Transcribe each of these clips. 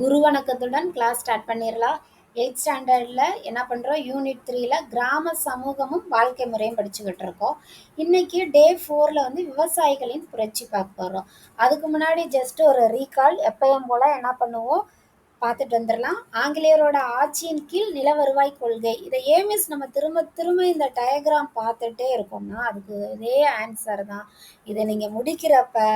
குரு வணக்கத்துடன் class start பண்ணிடலாம். 8th ஸ்டாண்டர்டில் என்ன பண்ணுறோம், யூனிட் 3ல கிராம சமூகமும் வாழ்க்கை முறையும் படிச்சுக்கிட்டு இருக்கோம். இன்னைக்கு டே 4ல் வந்து விவசாயிகளின் புரட்சி பார்க்க போகிறோம். அதுக்கு முன்னாடி ஜஸ்ட் ஒரு ரீகால், எப்பயும் போல் என்ன பண்ணுவோம் பார்த்துட்டு வந்துடலாம். ஆங்கிலேயரோட ஆட்சியின் கீழ் நில வருவாய் கொள்கை. இதை ஏமிஸ் நம்ம திரும்ப திரும்ப இந்த டயக்ராம் பார்த்துட்டே இருக்கோம்னா அதுக்கு இதே ஆன்சர் தான். இதை நீங்கள் முடிக்கிறப்ப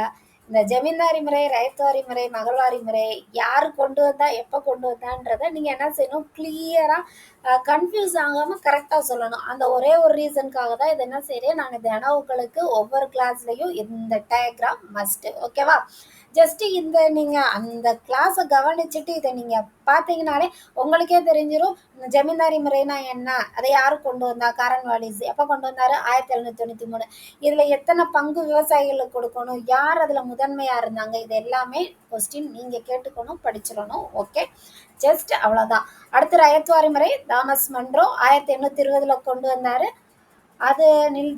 இந்த ஜமீன்தாரி முறை, ரைத்துவாரி முறை, மகள்வாரி முறை யார் கொண்டு வந்தா, எப்போ கொண்டு வந்தான்றதை நீங்கள் என்ன செய்யணும், கிளியராக கன்ஃபியூஸ் ஆகாமல் கரெக்டாக சொல்லணும். அந்த ஒரே ஒரு ரீசனுக்காக தான் இதை என்ன செய்கிறேன், நான் தினம் உங்களுக்கு ஒவ்வொரு கிளாஸ்லையும் இந்த டயக்ராம் மஸ்ட்டு. ஓகேவா? ஜஸ்ட் இந்த நீங்கள் அந்த கிளாஸை கவனிச்சுட்டு இதை நீங்கள் பார்த்தீங்கனாலே உங்களுக்கே தெரிஞ்சிடும் ஜமீன்தாரி முறைனா என்ன, அதை யார் கொண்டு வந்தா, காரன்வாலிஸ் எப்போ கொண்டு வந்தார், 1793. இதில் எத்தனை பங்கு விவசாயிகளுக்கு கொடுக்கணும், யார் அதில் முதன்மையாக இருந்தாங்க, இது எல்லாமே கொஸ்டின் நீங்கள் கேட்டுக்கணும், படிச்சிடணும். ஓகே, ஜஸ்ட் அவ்வளோதான். அடுத்து ரயத்வாரி முறை தாமஸ் மன்றோ 1820 கொண்டு வந்தார். அது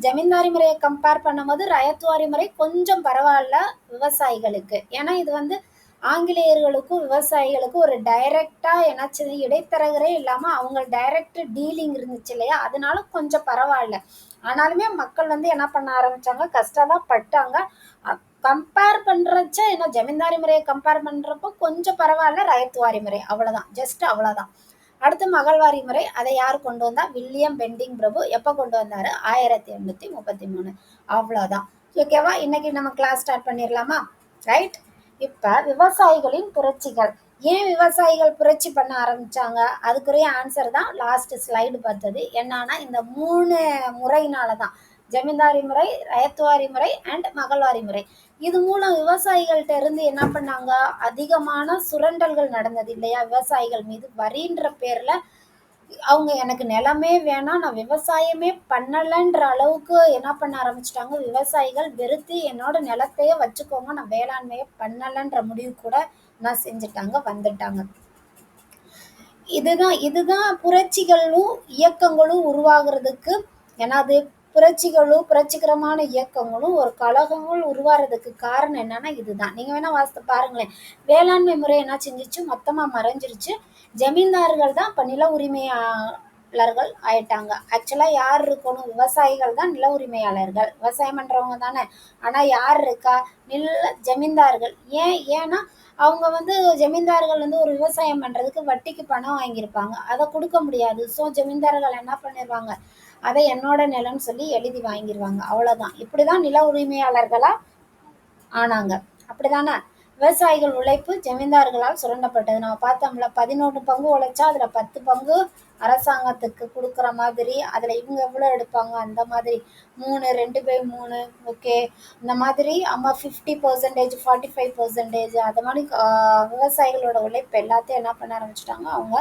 ஜமீன்தாரி முறையை கம்பேர் பண்ணும்போது ரயத்வாரி முறை கொஞ்சம் பரவாயில்ல விவசாயிகளுக்கு. ஏன்னா இது வந்து ஆங்கிலேயர்களுக்கும் விவசாயிகளுக்கும் ஒரு டைரக்டாக என்னாச்சு, இடைத்தரகரே இல்லாமல் அவங்க டைரக்ட் டீலிங் இருந்துச்சு இல்லையா, அதனால கொஞ்சம் பரவாயில்ல. ஆனாலுமே மக்கள் வந்து என்ன பண்ண ஆரம்பித்தாங்க, கஷ்டம் தான் பட்டாங்க. கம்பேர் பண்ணுறச்ச ஏன்னா ஜமீன்தாரி முறையை கம்பேர் பண்ணுறப்போ கொஞ்சம் பரவாயில்ல ரயத்வாரி முறை, அவ்வளோதான், ஜஸ்ட் அவ்வளோதான். அடுத்து மகள்வாரி முறை, அதை யார் கொண்டு வந்தா, வில்லியம் பெண்டிங் பிரபு எப்போ கொண்டு வந்தார், 1833. அவ்வளோதான். ஓகேவா? இன்னைக்கு நம்ம கிளாஸ் ஸ்டார்ட் பண்ணிடலாமா? ரைட். இப்போ விவசாயிகளின் புரட்சிகள், ஏன் விவசாயிகள் புரட்சி பண்ண ஆரம்பிச்சாங்க, அதுக்குரிய ஆன்சர் தான் லாஸ்ட் ஸ்லைடு பார்த்தது. என்னன்னா இந்த 3 முறையினால தான், ஜமீன்தாரி முறை, ரயத்வாரி முறை அண்ட் மகள்வாரி முறை. இது மூலம் விவசாயிகள்கிட்ட இருந்து என்ன பண்ணாங்க, அதிகமான சுரண்டல்கள் நடந்தது இல்லையா, விவசாயிகள் மீது வரின்ற பேர்ல அவங்க எனக்கு நிலமே வேணாம், நான் விவசாயமே பண்ணலைன்ற அளவுக்கு என்ன பண்ண ஆரம்பிச்சிட்டாங்க, விவசாயிகள் வெறுத்து என்னோட நிலத்தையே வச்சுக்கோங்க, நான் வேளாண்மையே பண்ணலைன்ற முடிவு கூட நான் செஞ்சுட்டாங்க, வந்துட்டாங்க. இதுதான் புரட்சிகளும் இயக்கங்களும் உருவாகிறதுக்கு, ஏன்னா அது புரட்சிகளும் புரட்சிகரமான இயக்கங்களும் ஒரு கழகங்கள் உருவாகிறதுக்கு காரணம் என்னன்னா இதுதான். நீங்க வேணா வாசித்து பாருங்களேன். வேளாண்மை முறை என்ன செஞ்சிச்சு, மொத்தமா மறைஞ்சிருச்சு. ஜமீன்தார்கள் தான் இப்ப நில உரிமையாளர்கள் ஆயிட்டாங்க. ஆக்சுவலா யார் இருக்கணும், விவசாயிகள் தான் நில உரிமையாளர்கள், விவசாயம் பண்றவங்க தானே. ஆனா யார் இருக்கா, ஜமீன்தார்கள். ஏன்னா அவங்க வந்து ஜமீன்தார்கள் வந்து ஒரு விவசாயம் பண்ணுறதுக்கு வட்டிக்கு பணம் வாங்கியிருப்பாங்க, அதை கொடுக்க முடியாது. ஸோ ஜமீன்தார்கள் என்ன பண்ணிடுவாங்க, அதை என்னோட நிலம்னு சொல்லி எழுதி வாங்கிடுவாங்க, அவ்வளோதான். இப்படி தான் நில உரிமையாளர்களாக ஆனாங்க, அப்படிதானே. விவசாயிகள் உழைப்பு ஜமீன்தார்களால் சுரண்டப்பட்டது. நம்ம பார்த்தோம்ல, 11 பங்கு உழைச்சா அதில் 10 பங்கு அரசாங்கத்துக்கு கொடுக்குற மாதிரி, அதில் இவங்க எவ்வளோ எடுப்பாங்க அந்த மாதிரி 3 2/3. ஓகே, இந்த மாதிரி அம்மா 50%, 45%, அது மாதிரி விவசாயிகளோட உழைப்பு எல்லாத்தையும் என்ன பண்ண ஆரம்பிச்சிட்டாங்க, அவங்க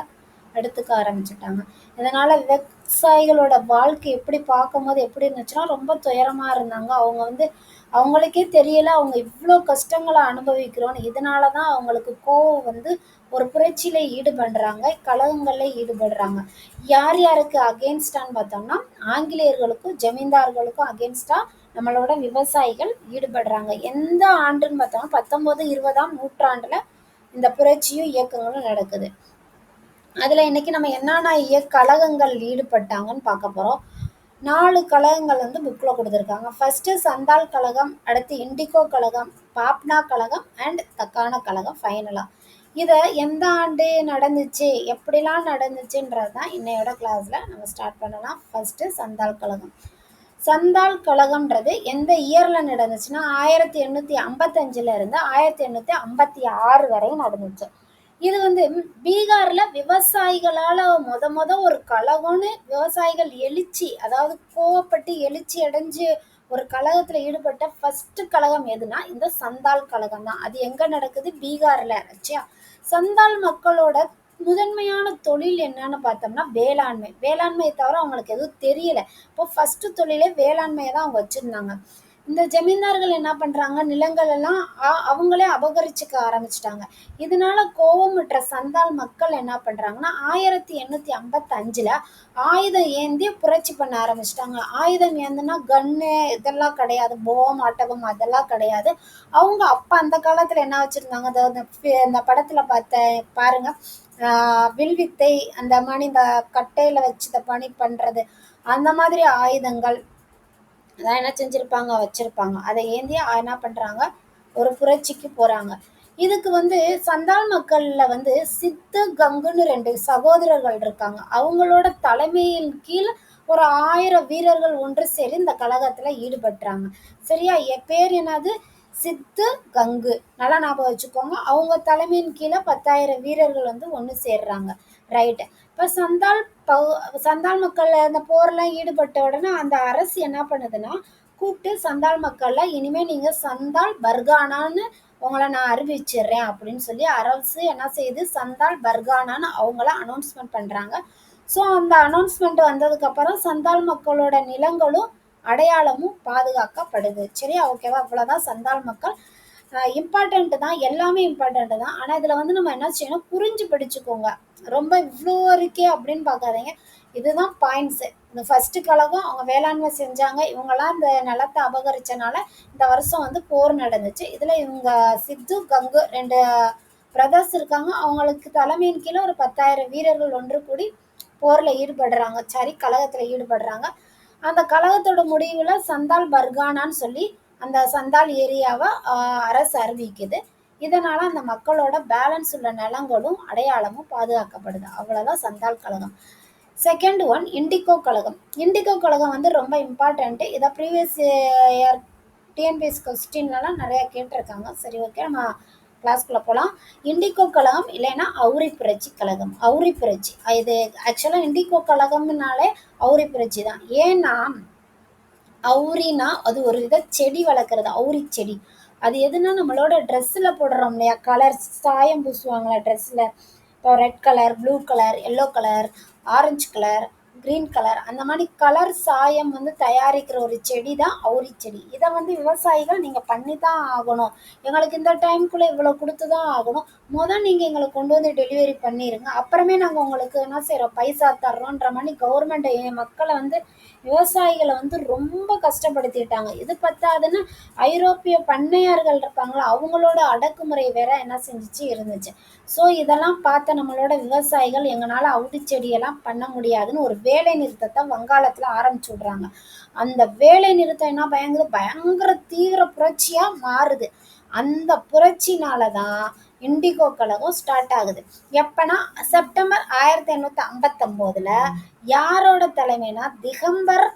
எடுத்துக்க ஆரம்பிச்சிட்டாங்க. இதனால் விவசாயிகளோட வாழ்க்கை எப்படி பார்க்கும்போது எப்படி இருந்துச்சுன்னா ரொம்ப துயரமாக இருந்தாங்க. அவங்க வந்து அவங்களுக்கே தெரியல அவங்க இவ்வளோ கஷ்டங்களை அனுபவிக்கிறோன்னு. இதனால தான் அவங்களுக்கு கோவம் வந்து ஒரு புரட்சியில் ஈடுபடுறாங்க, கழகங்களில் ஈடுபடுறாங்க. யார் யாருக்கு அகெயின்ஸ்டான்னு பார்த்தோம்னா, ஆங்கிலேயர்களுக்கும் ஜமீன்தார்களுக்கும் அகெயின்ஸ்டாக நம்மளோட விவசாயிகள் ஈடுபடுறாங்க. எந்த ஆண்டுன்னு பார்த்தோம்னா 19 20ஆம் நூற்றாண்டில் இந்த புரட்சியும் இயக்கங்களும் நடக்குது. அதில் இன்னைக்கு நம்ம என்னென்ன கழகங்கள் ஈடுபட்டாங்கன்னு பார்க்க போகிறோம். 4 கழகங்கள் வந்து புக்கில் கொடுத்துருக்காங்க. ஃபர்ஸ்ட்டு சந்தால் கழகம், அடுத்து இண்டிகோ கழகம், பாப்னா கழகம் அண்ட் தக்கான கழகம் ஃபைனலாக. இதை எந்த ஆண்டு நடந்துச்சு, எப்படிலாம் நடந்துச்சுன்றது தான் இன்னையோட கிளாஸில் நம்ம ஸ்டார்ட் பண்ணலாம். ஃபர்ஸ்ட்டு சந்தால் கழகம். சந்தால் கழகம்ன்றது எந்த இயரில் நடந்துச்சுன்னா 1855 இருந்து 1856 வரை நடந்துச்சு. இது வந்து பீகார்ல விவசாயிகளால முத ஒரு கழகம்னு விவசாயிகள் எழுச்சி, அதாவது கோவப்பட்டு எழுச்சி அடைஞ்சு ஒரு கழகத்துல ஈடுபட்ட ஃபர்ஸ்ட் கழகம் எதுனா இந்த சந்தால் கழகம் தான். அது எங்க நடக்குது, பீகார்ல. ஆச்சா, சந்தால் மக்களோட முதன்மையான தொழில் என்னன்னு பார்த்தோம்னா வேளாண்மையை தவிர அவங்களுக்கு எதுவும் தெரியல. இப்போ ஃபர்ஸ்ட் தொழிலே வேளாண்மையை தான் அவங்க வச்சிருந்தாங்க. இந்த ஜமீன்தார்கள் என்ன பண்றாங்க, நிலங்கள் எல்லாம் அவங்களே அபகரிச்சுக்க ஆரம்பிச்சுட்டாங்க. இதனால கோவமுற்ற சந்தால் மக்கள் என்ன பண்றாங்கன்னா 1855ல ஆயுதம் ஏந்தி புரட்சி பண்ண ஆரம்பிச்சிட்டாங்க. ஆயுதம் ஏந்துனா கன்னு இதெல்லாம் கிடையாது, போம் ஆட்டகம் அதெல்லாம் கிடையாது. அவங்க அப்ப அந்த காலத்துல என்ன வச்சிருந்தாங்க, இந்த படத்துல பாருங்க, வில்வித்தை அந்த மாதிரி இந்த கட்டையில வச்சு இந்த பணி பண்றது அந்த மாதிரி ஆயுதங்கள் அதான் என்ன செஞ்சிருப்பாங்க, வச்சிருப்பாங்க. அதை ஏந்தி என்ன பண்றாங்க, ஒரு புரட்சிக்கு போறாங்க. இதுக்கு வந்து சந்தால் மக்கள்ல வந்து சித்து கங்குன்னு 2 சகோதரர்கள் இருக்காங்க. அவங்களோட தலைமையின் கீழ் ஒரு 1000 வீரர்கள் ஒன்று சேரி இந்த கழகத்துல ஈடுபட்டுறாங்க. சரியா? பேர் என்னது, சித்து கங்கு. நல்லா ஞாபகம் வச்சுக்கோங்க. அவங்க தலைமையின் கீழே 10,000 வீரர்கள் வந்து ஒன்று சேர்றாங்க. ரைட். இப்ப சந்தால் மக்கள் அந்த போர்லாம் ஈடுபட்ட உடனே அந்த அரசு என்ன பண்ணுதுன்னா, கூப்பிட்டு சந்தால் மக்கள்ல இனிமே நீங்க சந்தால் பர்கானான்னு உங்களை நான் அறிவிச்சிடுறேன் அப்படின்னு சொல்லி அரசு என்ன செய்யுது, சந்தால் பர்கானான்னு அவங்கள அனௌன்ஸ்மெண்ட் பண்றாங்க. ஸோ அந்த அனௌன்ஸ்மெண்ட் வந்ததுக்கு அப்புறம் சந்தால் மக்களோட நிலங்களும் அடையாளமும் பாதுகாக்கப்படுது. சரியா? ஓகேவா? இவ்வளவுதான் சந்தால் மக்கள். இம்பார்ட்டன்ட் தான், எல்லாமே இம்பார்ட்டன்ட் தான். ஆனா இதுல வந்து நம்ம என்ன செய்யணும், புரிஞ்சு படிச்சுக்கோங்க. ரொம்ப இவ்வளோ இருக்கே அப்படின்னு பார்க்காதீங்க. இதுதான் பாயிண்ட்ஸ். இந்த ஃபர்ஸ்ட் கழகம் அவங்க வேளாண்மை செஞ்சாங்க, இவங்கெல்லாம் இந்த நிலத்தை அபகரிச்சனால இந்த வருஷம் வந்து போர் நடந்துச்சு. இதுல இவங்க சித்து கங்கு 2 பிரதர்ஸ் இருக்காங்க. அவங்களுக்கு தலைமையின் கீழே ஒரு 10,000 வீரர்கள் ஒன்று கூடி போர்ல ஈடுபடுறாங்க. சரி, கழகத்துல ஈடுபடுறாங்க. அந்த கழகத்தோட முடிவுல சந்தால் பர்கானான்னு சொல்லி அந்த சந்தால் ஏரியாவை அரசு அறிவிக்குது. இதனால அந்த மக்களோட பேலன்ஸ் உள்ள நிலங்களும் அடையாளமும் பாதுகாக்கப்படுது. அவ்வளவுதான் சந்தால் கழகம். செகண்ட் ஒன் இண்டிகோ கழகம். இண்டிகோ கழகம் வந்து ரொம்ப இம்பார்ட்டன்ட். இதை ப்ரீவியஸ் இயர் டிஎன்பிஎஸ் கொஸ்டின்லாம் நிறைய கேட்டிருக்காங்க. சரி, ஓகே, நம்ம கிளாஸ்க்குள்ள போகலாம். இண்டிகோ கழகம் இல்லைன்னா அவுரி புரட்சி கழகம். அவுரி புரட்சி இது ஆக்சுவலா இண்டிகோ கழகம்னாலே அவுரி புரட்சி தான். ஏன்னா அவுரினா அது ஒரு வித செடி வளர்க்குறது, அவுரி செடி. அது எதுனா நம்மளோட ட்ரெஸ்ஸில் போடுறோம் இல்லையா, கலர் சாயம் பூசுவாங்களா ட்ரெஸ்ஸில். இப்போ red colour, blue colour, yellow colour, orange colour, green colour, அந்த மாதிரி கலர் சாயம் வந்து தயாரிக்கிற ஒரு செடி தான் அவுரி செடி. இதை வந்து விவசாயிகள் நீங்கள் பண்ணி தான் ஆகணும், எங்களுக்கு இந்த டைமுக்குள்ளே இவ்வளோ கொடுத்து தான் ஆகணும், நீங்கள் எங்களுக்கு கொண்டு வந்து டெலிவரி பண்ணிடுங்க, அப்புறமே நாங்கள் உங்களுக்கு என்ன செய்கிறோம், பைசா தர்றோன்ற மாதிரி கவர்மெண்ட் மக்களை வந்து விவசாயிகளை வந்து ரொம்ப கஷ்டப்படுத்திட்டாங்க. இது பத்தாதுன்னு ஐரோப்பிய பண்ணையார்கள் இருப்பாங்களா, அவங்களோட அடக்குமுறை வேற என்ன செஞ்சுச்சு இருந்துச்சு. ஸோ இதெல்லாம் பார்த்த நம்மளோட விவசாயிகள் எங்களால் அவுடி செடியெல்லாம் பண்ண முடியாதுன்னு ஒரு வேலை நிறுத்தத்தை வங்காளத்தில் ஆரம்பிச்சு விடுறாங்க. அந்த வேலை நிறுத்தம் என்ன பயங்கர தீவிர புரட்சியாக மாறுது. அந்த புரட்சினால தான் இண்டிகோ கழகம் ஸ்டார்ட் ஆகுது. எப்பனா செப்டம்பர் 1859ல யாரோட தலைமைனா திகம்பர்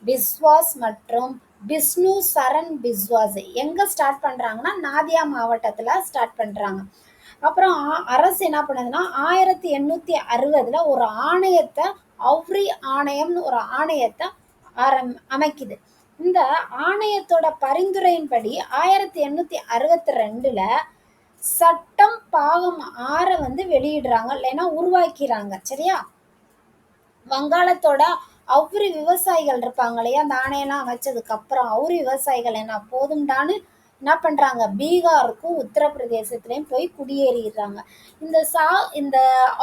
பிஸ்வாஸ் மற்றும் பிஷ்ணு சரண் பிஸ்வாஸ் எங்க ஸ்டார்ட் பண்றாங்கன்னா நாதியா மாவட்டத்துல ஸ்டார்ட் பண்றாங்க. அப்புறம் அரசு என்ன பண்ணுதுன்னா 1860ல ஒரு ஆணையத்தை, அவ்ரி ஆணையம்னு ஒரு ஆணையத்தை அமைக்குது. இந்த ஆணையத்தோட பரிந்துரையின்படி 1862ல சட்டம் பாகம் 6 வந்து வெளியிடுறாங்க, இல்லைன்னா உருவாக்கிறாங்க. சரியா? வங்காளத்தோட அவுரி விவசாயிகள் இருப்பாங்க இல்லையா, அந்த ஆணையெல்லாம் அமைச்சதுக்கு அப்புறம் அவுரி விவசாயிகள் என்ன போதும்டான்னு என்ன பண்றாங்க, பீகாருக்கும் உத்தரப்பிரதேசத்துலயும் போய் குடியேறிடுறாங்க. இந்த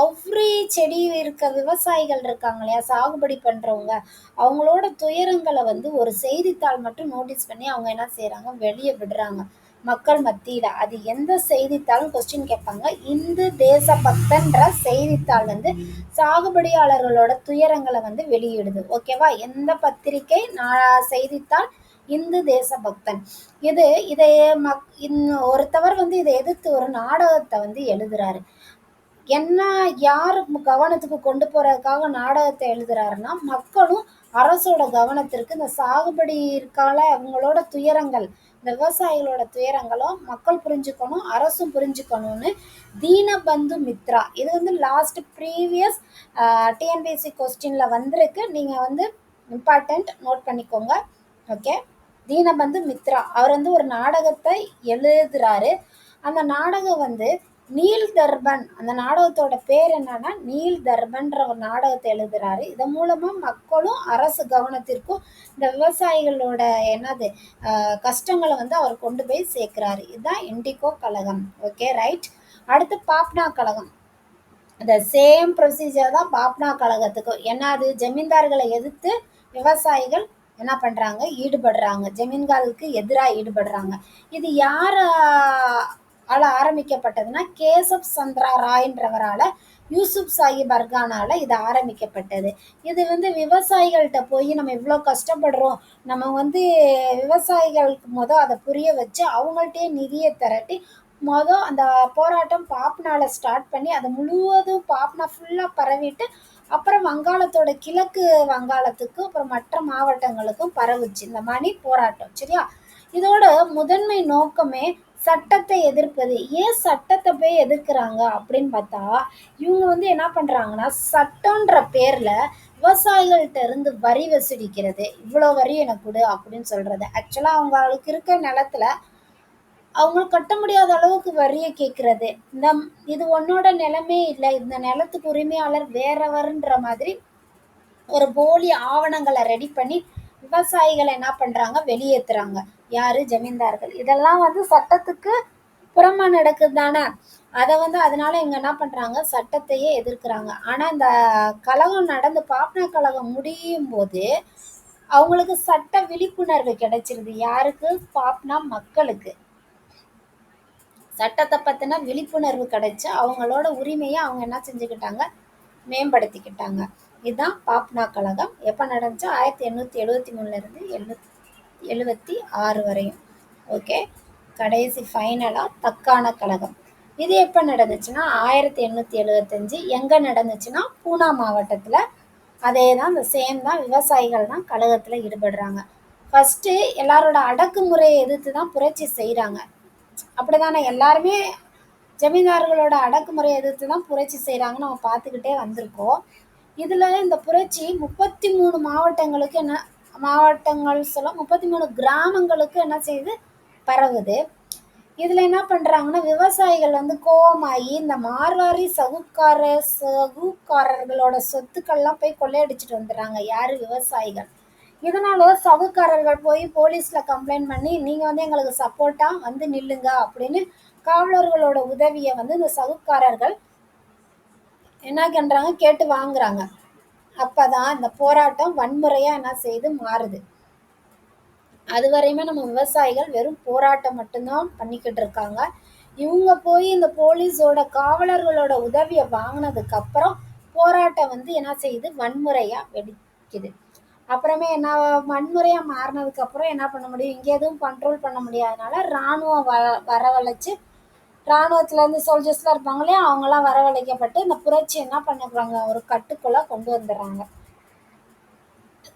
அவ்ரி செடி இருக்க விவசாயிகள் இருக்காங்க இல்லையா, சாகுபடி பண்றவங்க, அவங்களோட துயரங்களை வந்து ஒரு செய்தித்தாள் மட்டும் நோட்டீஸ் பண்ணி அவங்க என்ன செய்யறாங்க, வெளியே விடுறாங்க மக்கள் மத்தியில. அது எந்த செய்தித்தாள் கொஸ்டின் கேட்பாங்க. இந்து தேசபக்தன்ற செய்தித்தாள் வந்து சாகுபடியாளர்களோட துயரங்களை வந்து வெளியிடுது. ஓகேவா? எந்த பத்திரிகை செய்தித்தாள்? இந்து தேசபக்தன். இதை ஒருத்தவர் வந்து இதை எதிர்த்து ஒரு நாடகத்தை வந்து எழுதுறாரு. என்ன யாரு கவனத்துக்கு கொண்டு போறதுக்காக நாடகத்தை எழுதுறாருன்னா, மக்களும் அரசோட கவனத்திற்கு இந்த சாகுபடி இருக்கால அவங்களோட துயரங்கள், இந்த விவசாயிகளோட துயரங்களும் மக்கள் புரிஞ்சுக்கணும், அரசும் புரிஞ்சுக்கணும்னு தீனபந்து மித்ரா, இது வந்து லாஸ்ட் ப்ரீவியஸ் டிஎன்பிஎஸ்சி கொஸ்டின்ல வந்திருக்கு. நீங்க வந்து இம்பார்ட்டன்ட் நோட் பண்ணிக்கோங்க. ஓகே. தீனபந்து மித்ரா அவர் வந்து ஒரு நாடகத்தை எழுதுறாரு. அந்த நாடகம் வந்து நீல் தர்பன் அந்த நாடகத்தோட பேர் என்னன்னா நீல் தர்பன்ற ஒரு நாடகத்தை எழுதுறாரு. இதன் மூலமா மக்களும் அரசு கவனத்திற்கும் இந்த விவசாயிகளோட என்னது கஷ்டங்களை வந்து அவர் கொண்டு போய் சேர்க்கிறாரு. இதுதான் இண்டிகோ கழகம். Okay right. அடுத்து பாப்னா கழகம். இந்த சேம் ப்ரொசீஜர் தான் பாப்னா கழகத்துக்கும். என்னது ஜமீன்தார்களை எதிர்த்து விவசாயிகள் என்ன பண்றாங்க, ஈடுபடுறாங்க, ஜமீன்தாருக்கு எதிராக ஈடுபடுறாங்க. இது யார ஆரம்பிக்கப்பட்டதுன்னா கேசப் சந்திரா ராய்ன்றவரால யூசுப் சாஹிப் அர்கானால இது ஆரம்பிக்கப்பட்டது. இது வந்து விவசாயிகள்கிட்ட போய் நம்ம இவ்வளோ கஷ்டப்படுறோம், நம்ம வந்து விவசாயிகளுக்கு அதை புரிய வச்சு அவங்கள்ட்டயே நிதியை திரட்டி அந்த போராட்டம் பாப்னால ஸ்டார்ட் பண்ணி அதை முழுவதும் பாப்னா ஃபுல்லாக பரவிட்டு அப்புறம் வங்காளத்தோட கிழக்கு வங்காளத்துக்கும் அப்புறம் மற்ற மாவட்டங்களுக்கும் பரவுச்சு இந்த மணி போராட்டம். சரியா? இதோட முதன்மை நோக்கமே சட்டத்தை எதிர்ப்பது. ஏன் சட்டத்தை போய் எதிர்க்கிறாங்க அப்படின்னு பார்த்தா, இவங்க வந்து என்ன பண்றாங்கன்னா சட்டம்ன்ற பேர்ல விவசாயிகள்கிட்ட இருந்து வரி வசூலிக்கிறது. இவ்வளோ வரி எனக்கு கொடு அப்படின்னு சொல்றது. ஆக்சுவலா அவங்களுக்கு இருக்க நிலத்துல அவங்களுக்கு கட்ட முடியாத அளவுக்கு வரியை கேட்கறது. இது உன்னோட நிலமே இல்லை, இந்த நிலத்துக்கு உரிமையாளர் வேறவர்ன்ற மாதிரி ஒரு போலி ஆவணங்களை ரெடி பண்ணி விவசாயிகளை என்ன பண்றாங்க, வெளியேற்றுறாங்க. யாரு? ஜமீன்தார்கள். இதெல்லாம் வந்து சட்டத்துக்கு புறமா நடக்குது தானே. அதை வந்து அதனால இவங்க என்ன பண்றாங்க, சட்டத்தையே எதிர்க்கிறாங்க. ஆனா இந்த கழகம் நடந்து பாப்னா கழகம் முடியும் போது அவங்களுக்கு சட்ட விழிப்புணர்வு கிடைச்சிருது. யாருக்கு? பாப்னா மக்களுக்கு சட்டத்தை பத்தின விழிப்புணர்வு கிடைச்சு அவங்களோட உரிமையை அவங்க என்ன செஞ்சுக்கிட்டாங்க, மேம்படுத்திக்கிட்டாங்க. இதுதான் பாப்னா கழகம். எப்போ நடந்துச்சு? 1873 இருந்து 76 வரையும். ஓகே. கடைசி ஃபைனலா தக்கான கழகம். இது எப்போ நடந்துச்சுன்னா 1875. எங்க நடந்துச்சுன்னா பூனா மாவட்டத்துல. அதே தான், இந்த சேம் தான், விவசாயிகள் தான் கழகத்துல ஈடுபடுறாங்க. ஃபர்ஸ்ட் எல்லாரோட அடக்குமுறையை எதிர்த்து தான் புரட்சி செய்யறாங்க. அப்படிதானே? எல்லாருமே ஜமீன்தார்களோட அடக்குமுறையை எதிர்த்து தான் புரட்சி செய்யறாங்கன்னு நம்ம பார்த்துக்கிட்டே வந்திருக்கோம். இதுல இந்த புரட்சி 33 மாவட்டங்களுக்கு என்ன மாவட்டங்கள் சொல்ல 33 கிராமங்களுக்கு என்ன செய்யுது, பரவுது. இதுல என்ன பண்றாங்கன்னா விவசாயிகள் வந்து கோவமாயி இந்த மார்வாரி சகுக்காரர்களோட சொத்துக்கள்லாம் போய் கொள்ளையடிச்சிட்டு வந்துடுறாங்க. யாரு? விவசாயிகள். இதனால சவுக்காரர்கள் போய் போலீஸ்ல கம்ப்ளைண்ட் பண்ணி நீங்க வந்து எங்களுக்கு சப்போர்ட்டா வந்து நில்லுங்க அப்படின்னு காவலர்களோட உதவியை வந்து இந்த சவுக்காரர்கள் என்ன பண்றாங்க, கேட்டு வாங்குறாங்க. அப்பதான் இந்த போராட்டம் வன்முறையா என்ன செய்து மாறுது. அது வரையுமே நம்ம விவசாயிகள் வெறும் போராட்டம் மட்டும்தான் பண்ணிக்கிட்டு இருக்காங்க. இவங்க போய் இந்த போலீஸோட காவலர்களோட உதவியை வாங்கினதுக்கு அப்புறம் போராட்டம் வந்து என்ன செய்யுது, வன்முறையா வெடிக்குது. அப்புறமே என்ன, வன்முறையா மாறினதுக்கு அப்புறம் என்ன பண்ண முடியும், இங்கே எதுவும் கண்ட்ரோல் பண்ண முடியாதனால இராணுவம் வரவழைச்சு இராணுவத்துல இருந்து சோல்ஜர்ஸ்லாம் இருப்பாங்க இல்லையா, அவங்கெல்லாம் வரவழைக்கப்பட்டு இந்த புரட்சி என்ன பண்ணுறாங்க, ஒரு கட்டுக்குள்ள கொண்டு வந்துடுறாங்க.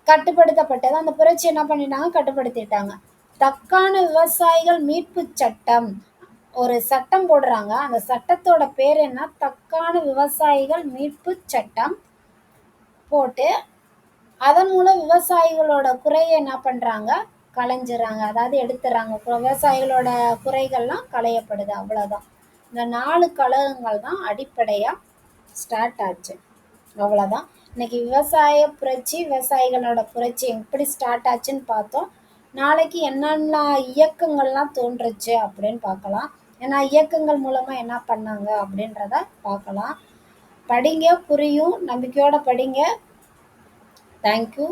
கட்டுப்படுத்தப்பட்டது. அந்த புரட்சி என்ன பண்ணிட்டாங்க, கட்டுப்படுத்திட்டாங்க. தக்கான விவசாயிகள் மீட்பு சட்டம் ஒரு சட்டம் போடுறாங்க. அந்த சட்டத்தோட பேர் என்ன, தக்கான விவசாயிகள் மீட்பு சட்டம் போட்டு அதன் மூலம் விவசாயிகளோட குறையை என்ன பண்றாங்க, களைஞ்சிடறாங்க. அதாவது எடுத்துறாங்க. விவசாயிகளோட குறைகள்லாம் களையப்படுது. அவ்வளவுதான். இந்த 4 கழகங்கள் தான் அடிப்படையா ஸ்டார்ட் ஆச்சு. அவ்வளவுதான். இன்னைக்கு விவசாய புரட்சி, விவசாயிகளோட புரட்சி எப்படி ஸ்டார்ட் ஆச்சுன்னு பார்த்தோம். நாளைக்கு என்னென்ன இயக்கங்கள்லாம் தோன்றுச்சு அப்படின்னு பார்க்கலாம். ஏன்னா இயக்கங்கள் மூலமா என்ன பண்ணாங்க அப்படின்றத பார்க்கலாம். படிங்க, புரியும். நம்பிக்கையோட படிங்க. தேங்க்யூ.